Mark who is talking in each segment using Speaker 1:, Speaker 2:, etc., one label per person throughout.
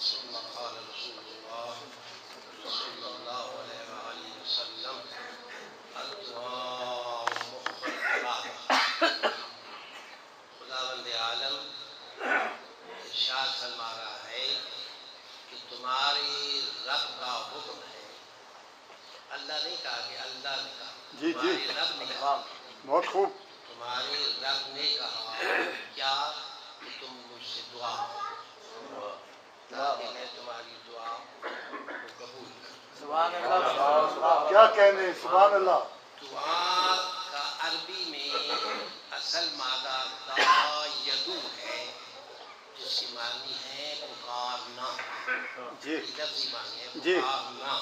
Speaker 1: ثم قال رسول الله صلى الله عليه وآله وسلم الدعاء مخ العبادة. خداوند عالم ارشاد فرما رہا ہے کہ تمہاری رب کا حکم ہے. اللہ نہیں کہا کہ اللہ نے کہا.
Speaker 2: جی
Speaker 1: تمہاری رب نے کہا.
Speaker 2: بہت خوب.
Speaker 1: تمہاری رب نے کہا کیا کہ تم مجھ سے دعا تاکہ میں تمہاری دعا کو قبول کروں.
Speaker 2: سبحان اللہ. کیا کہنے. سبحان اللہ.
Speaker 1: دعا کا عربی میں اصل مادہ دا یدو ہے جس کی معنی ہے پکارنا.
Speaker 2: جی
Speaker 1: لفظی معنی ہے
Speaker 2: جی.
Speaker 1: پکارنا.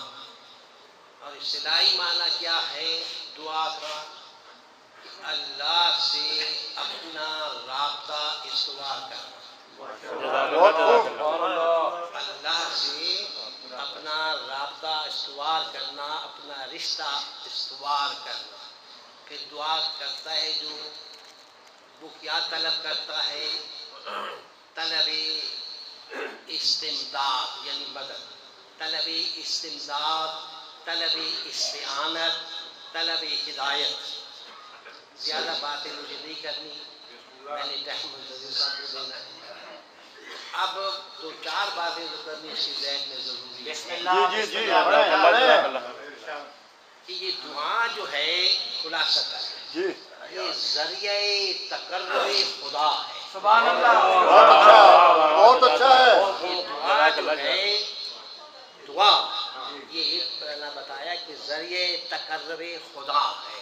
Speaker 1: اور اصطلاحی معنی کیا ہے دعا کا؟ اللہ سے اپنا رابطہ استوار کرنا.
Speaker 2: بہت خوب.
Speaker 1: اللہ سے اپنا رابطہ استوار کرنا، اپنا رشتہ استوار کرنا. پھر دعا کرتا ہے جو وہ کیا طلب کرتا ہے؟ طلب استمداد یعنی مدد، طلب استمداد، طلب استعانت، طلب ہدایت. زیادہ باتیں مجھے نہیں کرنی، میں نے ٹائم منتظر صاحب کو دینا ہے. اب دو چار باتیں جو کرنی اس کی ذہن میں ضروری ہے.
Speaker 2: جی جی جی.
Speaker 1: کہ یہ دعا جو ہے خلاصہ ہے
Speaker 2: جی.
Speaker 1: یہ ذریعہ تقرب خدا ہے.
Speaker 2: سبحان اللہ. بہت اچھا. بہت اچھا ہے.
Speaker 1: یہ دعا جو ہے دعا یہ پہلا بتایا کہ ذریعہ تقرب خدا ہے.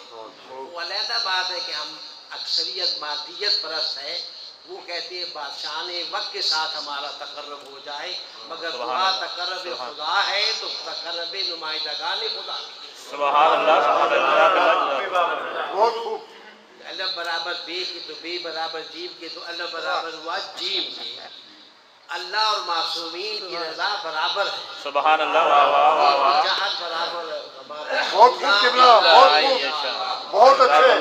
Speaker 1: وہ علیحدہ بات ہے کہ ہم اکثریت مادیت پرست ہے، وہ کہتے ہیں بادشاہ وقت کے ساتھ ہمارا تقرب ہو جائے، مگر دعا تقرب خدا ہے تو تقرب نمائندگان خدا.
Speaker 3: سبحان اللہ.
Speaker 2: بہت خوب.
Speaker 1: الف برابر بے کی تو بے برابر جیم کے تو الف برابر ہوا جیم کے. اللہ اور معصومین کی رضا برابر ہے.
Speaker 3: سبحان اللہ.
Speaker 1: جہت برابر.
Speaker 2: بہت خوب قبلہ. بہت خوب. بہت اچھے.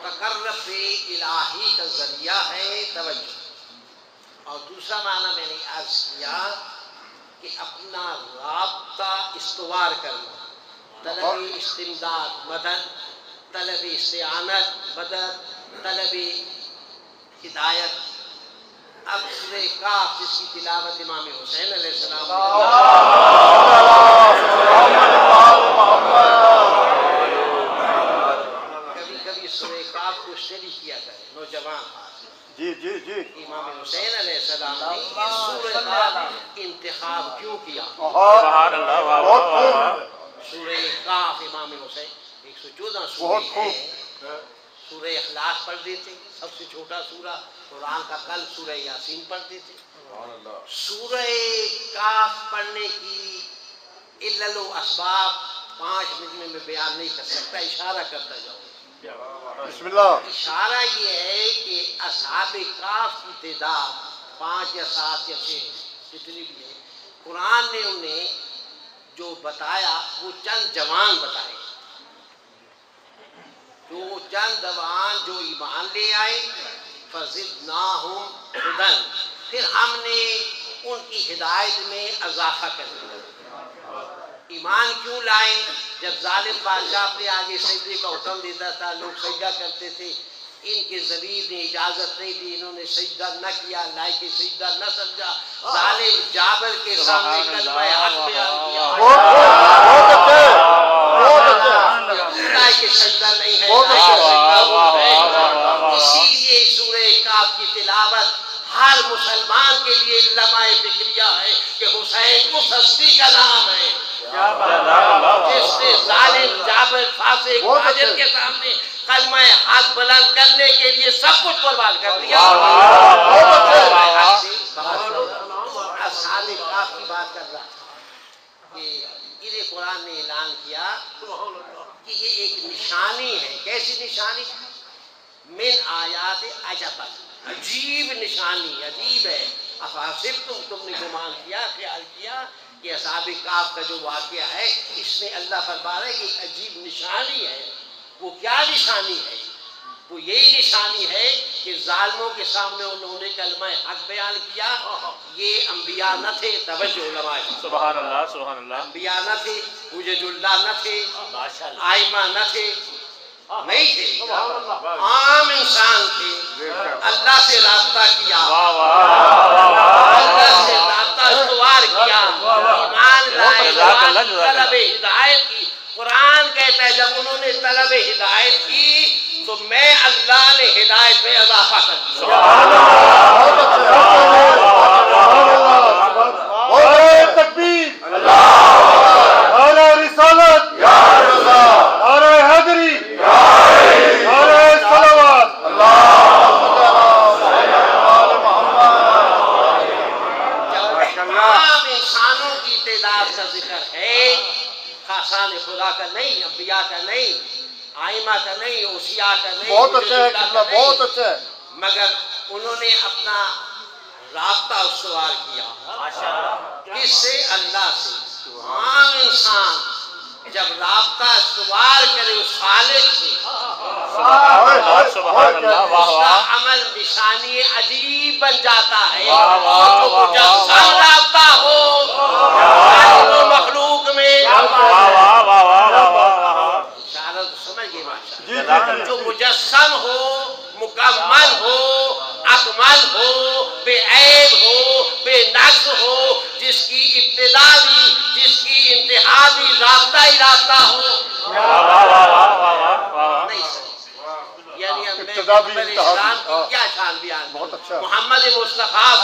Speaker 1: تقرب الہی کا ذریعہ ہے توجہ. اور دوسرا معنی میں نے عرض کیا کہ اپنا رابطہ استوار کرنا، طلب استمداد مدد، طلب استعانت مدد، طلب ہدایت. اب سورہ کاف جس کی تلاوت امام حسین علیہ السلام کبھی کبھی سورہ کاف کو شریک کیا کرے نوجوان.
Speaker 2: جی جی جی.
Speaker 1: امام حسین علیہ السلام نے اس سورہ کا انتخاب کیوں کیا؟
Speaker 3: سبحان اللہ.
Speaker 2: بہت خوب.
Speaker 1: سورہ کاف امام حسین 114
Speaker 2: بہت
Speaker 1: سورہ
Speaker 2: خوب.
Speaker 1: ہے. سورہ اخلاص پڑھ دیتے سب سے چھوٹا سورہ، قرآن کا کل سورہ یاسین پڑھ دیتے. سورہ کاف پڑھنے کی علل و اسباب 5 منٹ میں بیان نہیں کر سکتا، اشارہ کرتا جاؤں.
Speaker 2: بسم اللہ.
Speaker 1: اشارہ یہ ہے کہ اصحاب کاف کی تعداد 5 یا 7 یا 6 جتنی بھی ہے، قرآن نے انہیں جو بتایا وہ چند جوان بتائے. جو چند جوان جو ایمان لے آئے فزدناہم ہدی، پھر ہم نے ان کی ہدایت میں اضافہ کر دیا. ایمان کیوں لائے؟ جب ظالم بادشاہ اپنے آگے سجدے کا حکم دیتا تھا لوگ سجدہ کرتے تھے، ان کے ضمیر نے اجازت نہیں دی، انہوں نے سجدہ نہ کیا، لائق سجدہ نہ سمجھا. ظالم جابر کے سامنے کلمہ حق بیان کیا. لائق سجدہ نہیں ہے. اسی لیے سورہ کاف کی تلاوت ہر مسلمان کے لیے لمحہ فکریہ ہے کہ حسین اس ہستی کا نام ہے جس نے ظالم جابر فاسق فاجر کے سامنے کلمہ حق بلند کرنے کے لیے سب کچھ قربان کر دیا. اصحاب کاف کی بات کر رہا تھا کہ انہیں قرآن نے اعلان کیا کہ یہ ایک نشانی ہے. کیسی نشانی؟ من آیات عجب، عجیب نشانی، عجیب ہے. افحسب تم نے گمان کیا، خیال کیا کہ اصحاب کاف کا جو واقعہ ہے اس میں اللہ فرما رہا ہے کہ ایک عجیب نشانی ہے. وہ کیا نشانی ہے؟ وہ یہی نشانی ہے کہ ظالموں کے سامنے انہوں نے کلمہ حق بیان کیا. یہ انبیاء نہ تھے. توجہ علماء.
Speaker 3: سبحان اللہ سبحان اللہ.
Speaker 1: انبیاء نہ تھے, حجج اللہ نہ تھے, آئمہ نہ تھے, نہیں تھے, عام انسان تھے. اللہ سے رابطہ کیا, اللہ سے رابطہ استوار کیا, ایمان لائے, طلب ہدایت کی. قرآن کہتا ہے جب انہوں نے طلب ہدایت کی تو میں اللہ نے ہدایت میں اضافہ کر دیا.
Speaker 2: تکبیر, نعرہ رسالت, نعرہ حیدری, نعرہ صلوات.
Speaker 1: تمام انسانوں کی تعداد کا ذکر ہے, خاصان خدا کا نہیں, انبیاء کا نہیں, آئمہ کا نہیں, اوصیاء کا نہیں.
Speaker 2: بہت اچھا ہے قبلہ, بہت اچھا ہے.
Speaker 1: مگر انہوں نے اپنا رابطہ استوار کیا. کس سے؟ اللہ سے. عام انسان جب رابطہ استوار کرے اس خالق سے
Speaker 3: سبحان اللہ. واہ
Speaker 1: اس کا
Speaker 3: واہ.
Speaker 1: عمل نشانی عجیب بن جاتا ہے. جو مجسم رابطہ ہو وہ مخلوق میں سمجھ گئے. جو مجسم ہو, مکمل ہو, اکمل ہو, بے عیب ہو, بے نقص ہو, جس کی ابتدا بھی جس کی انتہا بھی رابطہ ہی رابطہ ہو. نہیں سر, یعنی اسلام کی کیا شان بیان.
Speaker 2: بہت اچھا.
Speaker 1: محمد مصطفیٰ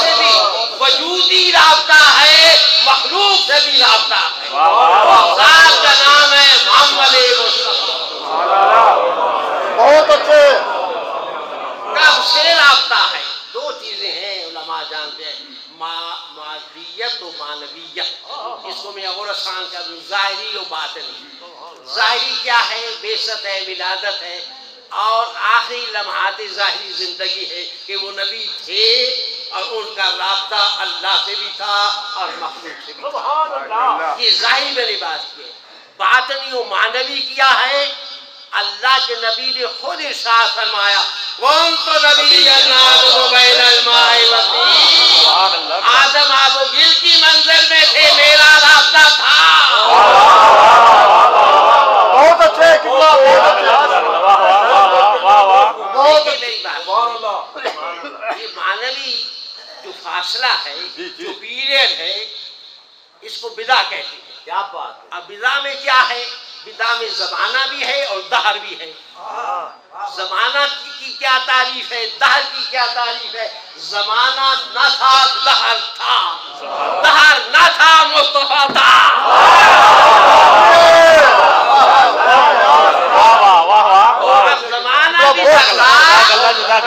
Speaker 1: سے بھی وجودی رابطہ ہے, مخلوق سے بھی رابطہ ہے. ذات کا نام ہے محمد مصطفیٰ.
Speaker 2: بہت اچھے.
Speaker 1: کب سے رابطہ ہے؟ دو چیزیں ہیں علماء جانتے ہیں, مادیت و معنویت. اس کو میں اور آسان کر دوں, ظاہری و باطنی. ظاہری کیا ہے؟ بعثت ہے, ولادت ہے, اور آخری لمحات ظاہری زندگی ہے کہ وہ نبی تھے اور ان کا رابطہ اللہ سے بھی تھا اور مخلوق سے بھی تھا. یہ ظاہری میں نے بات کی ہے. باطنی و معنوی کیا ہے؟ اللہ کے نبی نے خود ارشاد فرمایا, کونت نبی آدم بین الماء والطین. آدم آب و گل کی منزل میں تھے, میرا رابطہ تھا.
Speaker 2: بہت اچھے قبلہ, بہت اچھے.
Speaker 1: میری بات, یہ معنوی جو فاصلہ ہے, جو پیریڈ ہے, اس کو بدا کہتے ہیں. کیا بات ہے. اب بدا میں کیا ہے؟ بدا میں زمانہ بھی ہے اور دہر بھی ہے. زمانہ کی کیا تعریف ہے, دہر کی کیا تعریف ہے؟ زمانہ نہ تھا, دہر تھا. دہر نہ تھا, مصطفیٰ تھا. زمانہ بھی نہ تھا,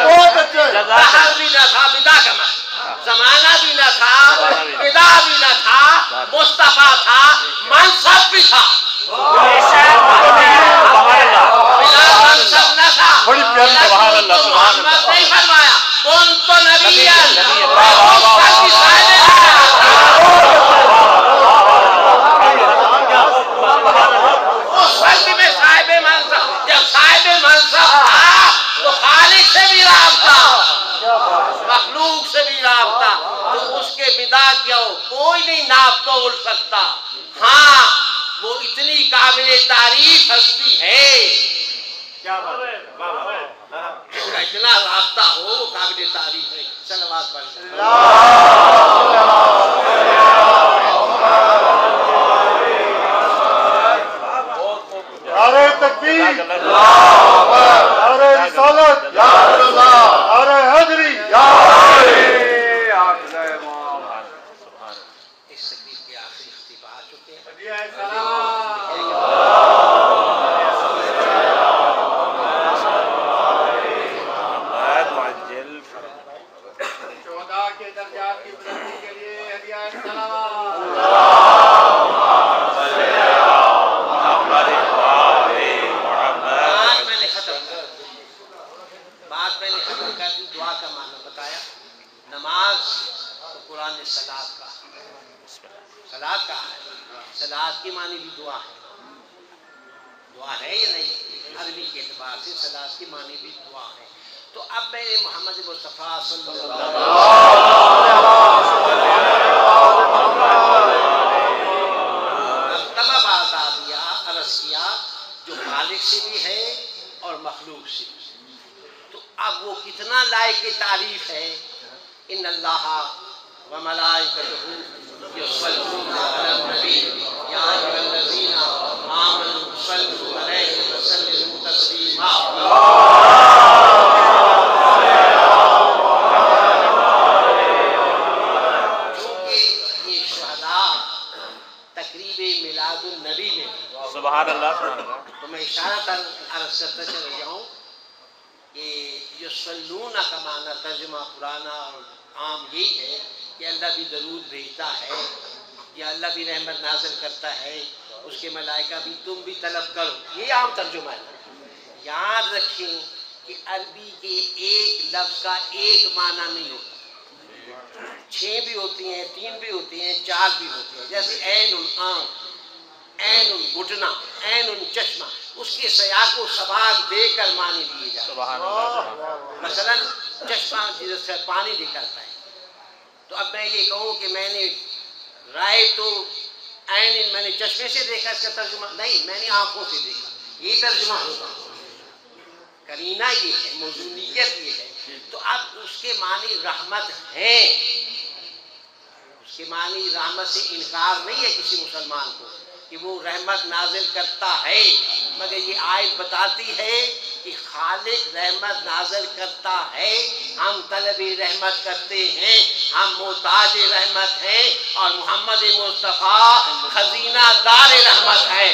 Speaker 2: بہت اچھے.
Speaker 1: دہر بھی نہ تھا, بدا کا معنی. زمانہ بھی نہ تھا, بدا بھی نہ تھا, مصطفیٰ تھا, منصب بھی تھا. منصب نہ تھا. محمد نہیں فرمایا کون تو نبی اس وقت میں صاحب منصب. جب صاحب منصب تھا تو خالق سے بھی رابطہ, مخلوق سے بھی رابطہ. تو اس کے بدا کیوں کوئی نہیں ناپ تول سکتا. ہاں وہ اتنی قابل تعریف ہستی ہے, اس کا اتنا رابطہ ہو, وہ قابل تعریف ہے. صلوات پڑھ.
Speaker 2: نعرہ تکبیر, نعرہ رسالت, نعرہ حیدری.
Speaker 1: اس تقریر کے آخری اختتام آ چکے ہیں.
Speaker 2: شہداء کے درجات کی بلندی کے لیے ہدیہ سلام.
Speaker 1: بات میں نے ختم کر دی. دعا کا معنی بتایا. نماز تو قرآن نے صلاۃ کا, صلاۃ کا ہے. صلاۃ کی معنی بھی دعا ہے. دعا ہے یا نہیں؟ عربی کے اعتبار سے صلاۃ کی معنی بھی دعا ہے. تو اب میں نے محمد مصطفیٰ صلی اللہ علیہ مرتبہ بتا دیا، عرض کیا جو خالق سے بھی ہے اور مخلوق سے بھی. تو اب وہ کتنا لائق تعریف ہے. ان اللہ و ملائکتہ یصلون علی النبی یا ایھا الذین آمنوا صلوا علیہ وسلموا تسلیما. چونکہ یہ شہداء تقریب میلاد النبی میں
Speaker 3: سبحان اللہ سبحان اللہ.
Speaker 1: تو میں اشارتاً عرض کرتا چل جاؤں کہ یصلون کا معنی ترجمہ پرانا اور عام یہی ہے کہ اللہ بھی درود بھیجتا ہے یا اللہ بھی رحمت نازل کرتا ہے، اس کے ملائکہ بھی، تم بھی طلب کرو. یہ عام ترجمہ ہے. یاد رکھیں کہ عربی کے ایک لفظ کا ایک معنی نہیں ہوتا، 6 بھی ہوتی ہیں، 3 بھی ہوتی ہیں، 4 بھی ہوتی ہیں. جیسے عین آنکھ، عین گھٹنا، عین چشمہ، اس کے سیاق و سباق دے کر معنی لیے جاتے ہیں.
Speaker 3: سبحان اللہ.
Speaker 1: مثلا چشمہ جس سے پانی نکلتا ہے. تو اب میں یہ کہوں کہ میں نے رائے تو عین، میں نے چشمے سے دیکھا، اس کا ترجمہ نہیں، میں نے آنکھوں سے دیکھا، یہ ترجمہ ہوگا. کرینہ یہ ہے، موضوعیت یہ ہے. تو اب اس کے معنی رحمت ہیں، اس کے معنی رحمت سے انکار نہیں ہے کسی مسلمان کو کہ وہ رحمت نازل کرتا ہے، مگر یہ آیت بتاتی ہے کہ خالق رحمت نازل کرتا ہے، ہم طلب رحمت کرتے ہیں، ہم محتاج رحمت ہیں، اور محمد مصطفیٰ خزینہ دار رحمت ہے.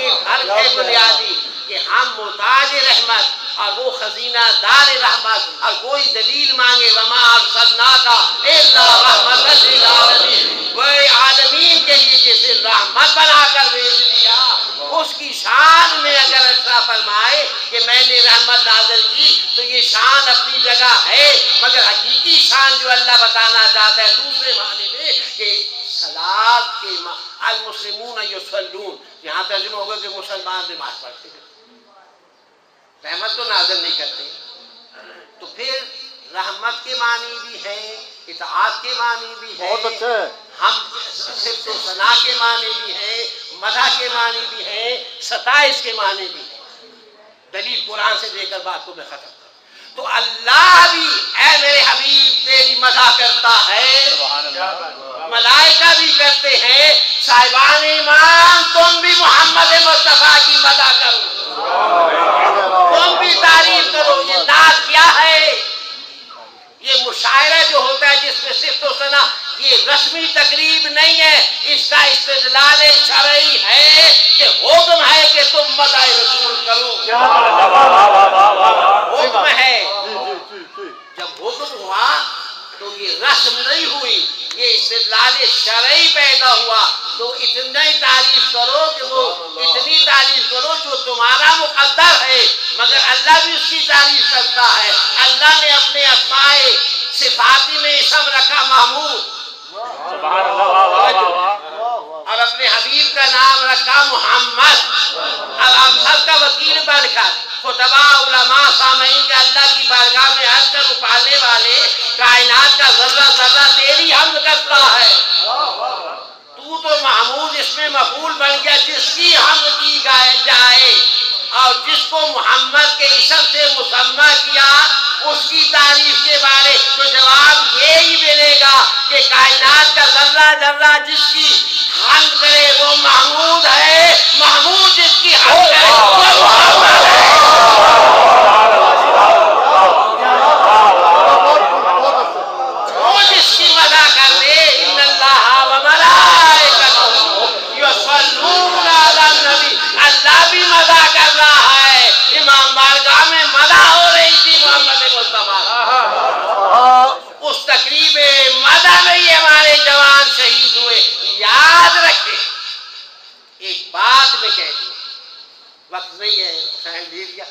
Speaker 1: یہ فرق ہے بنیادی کہ ہم محتاج رحمت اور وہ خزینہ دار رحمت. اور کوئی دلیل مانگے وما ارسلناک الا رحمۃ للعالمین، وہ عالمین کے لیے جسے رحمت بنا کر بھیج دیا، اس کی شان میں اگر ایسا فرمائے کہ میں نے رحمت نازل کی تو یہ شان اپنی جگہ ہے، مگر حقیقی شان جو اللہ بتانا چاہتا ہے دوسرے معنی میں کہ صلاۃ کے المسلمون یصلون، یہاں ترجمہ ہوگا کہ مسلمان نماز پڑھتے ہیں، رحمت تو نازل نہیں کرتے. تو پھر رحمت کے معنی بھی ہیں، اطاعت کے معنی بھی ہیں،
Speaker 2: بہت اچھا ہے.
Speaker 1: ہم صرف و ثنا کے معنی بھی ہیں، مدح کے معنی بھی ہیں، ستائش کے معنی بھی ہیں. دلیل قرآن سے دے کر بات کو میں ختم کروں. تو اللہ بھی اے میرے حبیب تیری مدح کرتا ہے، ملائکہ بھی کرتے ہیں، صاحبان ایمان تم بھی محمد مصطفیٰ کی مدح کرو، تم بھی تعریف کرو. یہ نعت کیا ہے؟ یہ مشاعرہ جو ہوتا ہے جس میں صفت و ثنا، یہ رسمی تقریب نہیں ہے، اس کا استدلال شرعی ہے کہ حکم ہے کہ تم مدح رسول کرو. حکم ہے. جب حکم ہوا تو یہ رسم نہیں ہوئی، یہ استدلال شرعی پیدا ہوا. تو اتنی تعریف کرو کہ وہ اتنی تعریف کرو جو تمہارا مقدر ہے، مگر اللہ بھی اس کی تعریف کرتا ہے. اللہ نے اپنے اسماء صفاتی میں اسم رکھا محمود،
Speaker 3: سبحان اللہ.
Speaker 1: اور اپنے حبیب کا نام رکھا محمد. اب ہم سب کا وکیل بن کر خطبہ علماء سامعین کا اللہ کی بارگاہ میں حج کر پانے والے کائنات کا ذرہ ذرہ تیری حمد کرتا ہے. تو محمود اس میں مفعول بن گیا جس کی حمد کی جائے، اور جس کو محمد کے اسم سے مسمى کیا اس کی تعریف کے بارے تو جواب یہی ملے گا کہ کائنات کا ذرہ ذرہ جس کی حمد کرے وہ محمود ہے، محمود جس کی حمد کرے وہ محمد ہے. وہ جس کی مدح کر دے ان اللہ و ملائکتہ یصلون علی النبی، اللہ بھی مدح کر رہا ہے. امام بارگاہ میں مدح ہو رہی تھی محمد مصطفیٰ. اس تقریب مدح میں ہی ہمارے جوان شہید ہوئے. یاد رکھیں ایک بات میں کہہ دوں، وقت نہیں ہے، ٹائم دے دیا.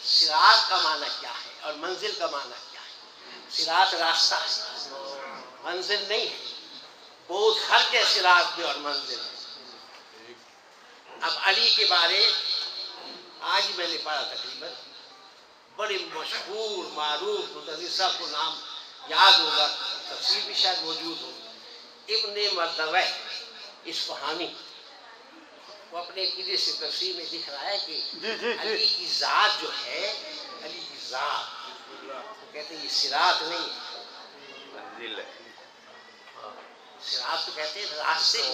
Speaker 1: صراط کا معنی کیا ہے اور منزل کا معنی کیا ہے؟ صراط راستہ ہے، منزل نہیں ہے. بہت فرق ہے صراط میں اور منزل میں. اب علی کے بارے آج میں نے پڑھا تقریباً بڑے مشہور معروف مدرس صاحب کو نام یاد ہوگا، تفسیر بھی شاید موجود ہو، ابن مردوہ اصفہانی، وہ اپنے عقیدے سے تفسیر میں دکھ رہا ہے کہ علی کی ذات جو ہے، علی کی ذات، وہ کہتے ہیں یہ صراط نہیں ہے، صراط تو کہتے ہیں راستے سے،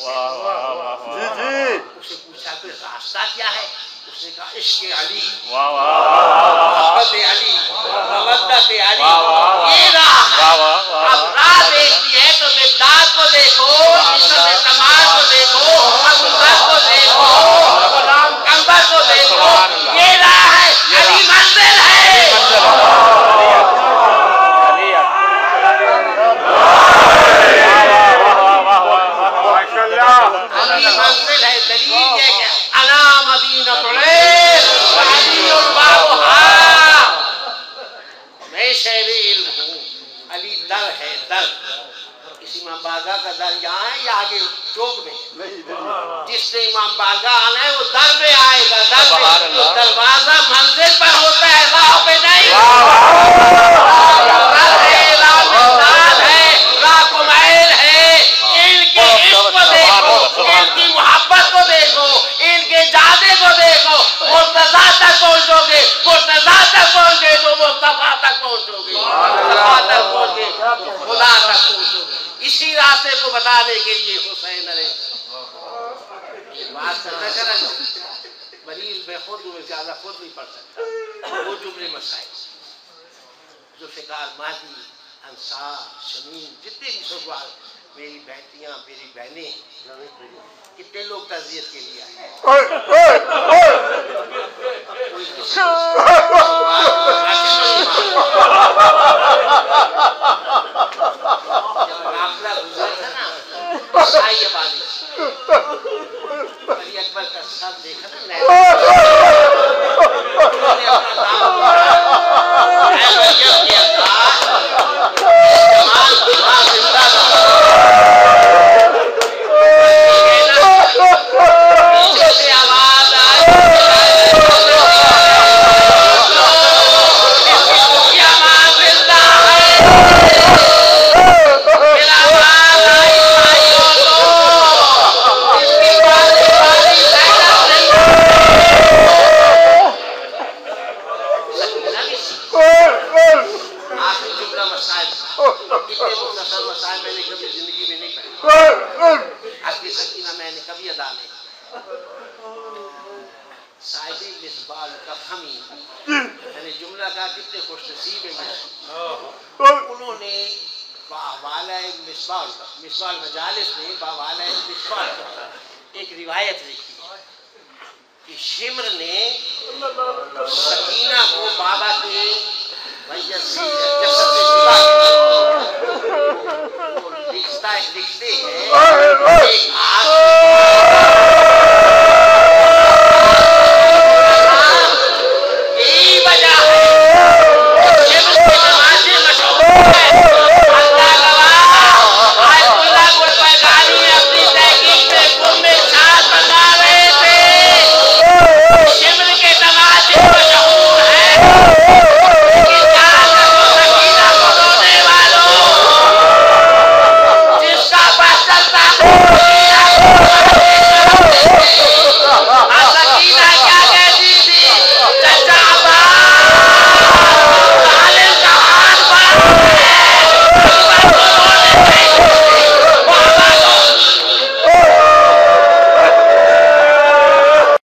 Speaker 1: اسے پوچھا کہ راستہ کیا ہے؟ اس نے کہا عشق علی، محبت علی، مودت علی، یہ راہ ہے۔ اب راہ دیکھتی ہے تو مقداد کو دیکھو، عصمت کمال کو دیکھو، ابوبکر کو دیکھو، غلام قمر کو دیکھو، یہ راہ ہے، علی منزل ہے، علی منزل ہے۔ دلیل یہ کہ انا مدینہ علی بابھا، میں شہر علم ہوں، علی در ہے، در۔ اس امام بارگاہ کا در یہاں ہے یا آگے چوک میں؟ جس نے امام بارگاہ آنا ہے وہ در پہ آئے گا، در پہ۔ دروازہ منزل پر ہوتا ہے، راہ پہ نہیں۔ در ہے، راہ مقداد ہے، راہ کمیل ہے۔ ان کے عشق کو دیکھو، ان کی محبت کو دیکھو، ان کے جادے کو دیکھو، مرتضیٰ تک پہنچو گے، مرتضیٰ تک پہنچ گئے تو مصطفیٰ تک پہنچو گے، مصطفیٰ تک پہنچ گئے خدا تک پہنچو گے۔ اسی راستے کو بتانے کے لیے حسین علیہ بات کرنا چاہ رہا مریض میں خود ہوں، زیادہ خود نہیں پڑھ سکتا، وہ جملے مسائل ذوالفقار مہدی، انصار، شمیم، جتنے بھی سوگوار، میری بیٹیاں، میری بہنیں، کتنے لوگ تعزیت کے لیے آئے، کوئی کسی جب قافلہ گزرا تھا نا عیسائی آبادی علی اکبر کا سر دیکھا نا، انہوں نے اپنا نام اے مریم کے اللہ جمال خدا زندہ پیچھے سے آواز آئی مصباح المجالس نے باوالہ مصباح ایک روایت لکھی کہ شمر نے سکینہ کو بابا کے میت سے جسد سے جدا کیا، لکھتے ہیں ایک